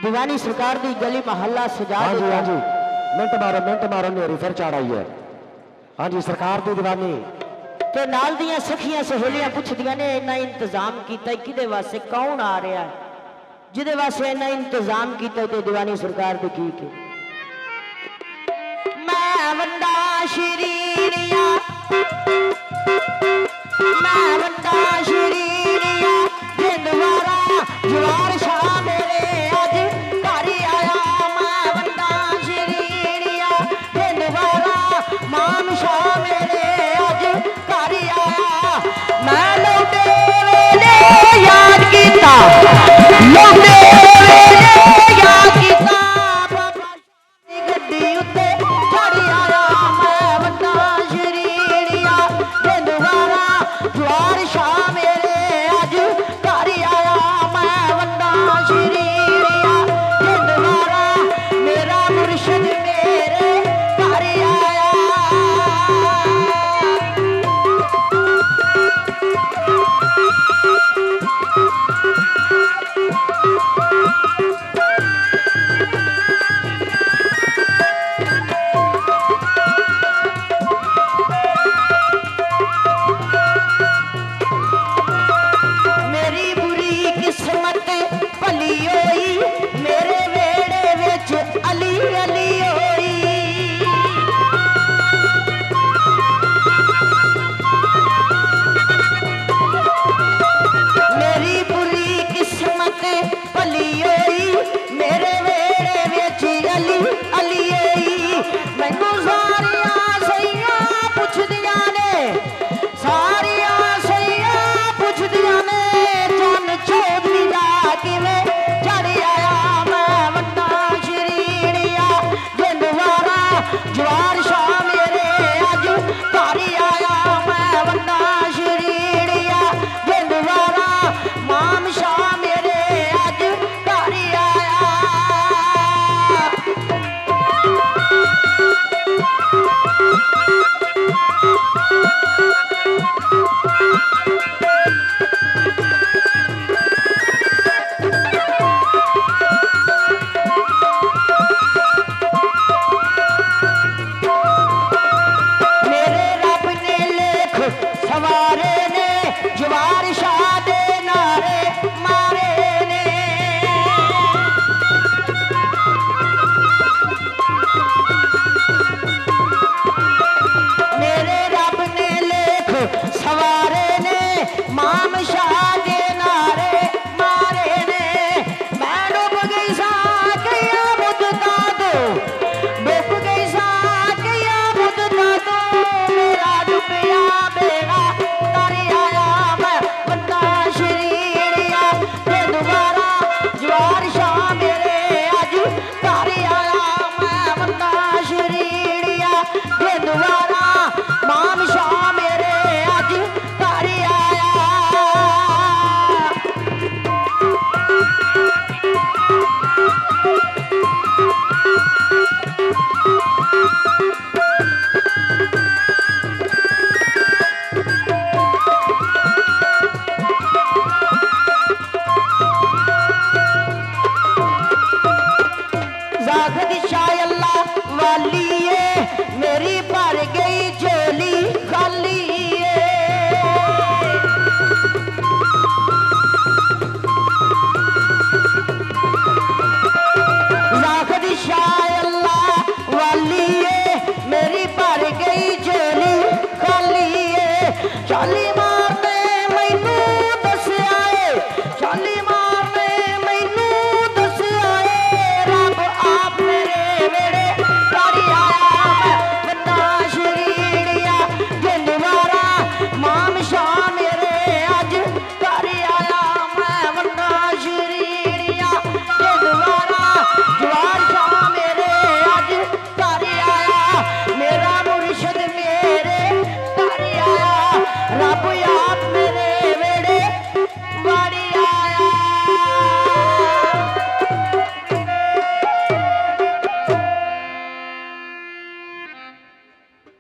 दीवानी सरकार दी गली महल्ला सजा हाँ जी दिता। हाँ जी मिंट मारो नेरी फिर चढ़ आई है। हाँ जी सरकार दी दीवानी ते नाल दियां सखियां सहेलियां पुछदियां ने इन्ना इंतजाम कीता किदे वास्ते कौन आ रहा है जिदे वास्ते इन्ना इंतजाम कीता ते दीवानी सरकार दी की के मैं वंडा शरीरिया मैं वंडा शरीरिया जिंदवारा जवार शाह मेरे अज घर आया मैं वंडा शरीरिया जिंदवारा माम शाह मेरे अज घर आया मैं लौटे वेले याद कीता लौटे वेले याद कीता बाबा दी गड्डी उत्ते चढ़ आया मैं वंडा शरीरिया जिंदवारा जवार शाह मेरे अज घर आया मैं वंडा शरीरिया जिंदवारा मेरा मुर्शद मेरे घर आया। मेरी बुरी किस्मत भली होई मेरे वेड़े विच अली अली होई मेरी बुरी किस्मत भली होई मेरे वेड़े विच अली अली होई मैनू सारियां सैयां पुछदियां ने सारियां सैयां पुछदियां ने चन चौधरी दा किवें चढ़ आया मैं वंडा शरीरिया जिंदवारा जवार शाह मेरे अज घर आया मैं वंडा शरीरिया जिंदवारा माम शाह मेरे अज घर आया। मेरे रब ने लेख सवारे ने जवार शाह दे नारे मारे ने मेरे रब ने लेख सवारे ने माम शाह दे नारे मारे ने मैं डूब गई सा कया मुद्दा दो डूब गई सा कया मुद्दा दो मेरा डूबिया बेड़ा तर आया मैं वंडा शरीरिया जिंदवारा जवार शाह मेरे अज घर आया मैं वंडा शरीरिया जिंदवारा माम शाह मेरे अज घर आया। जाहिद शाह अल्लाह वाली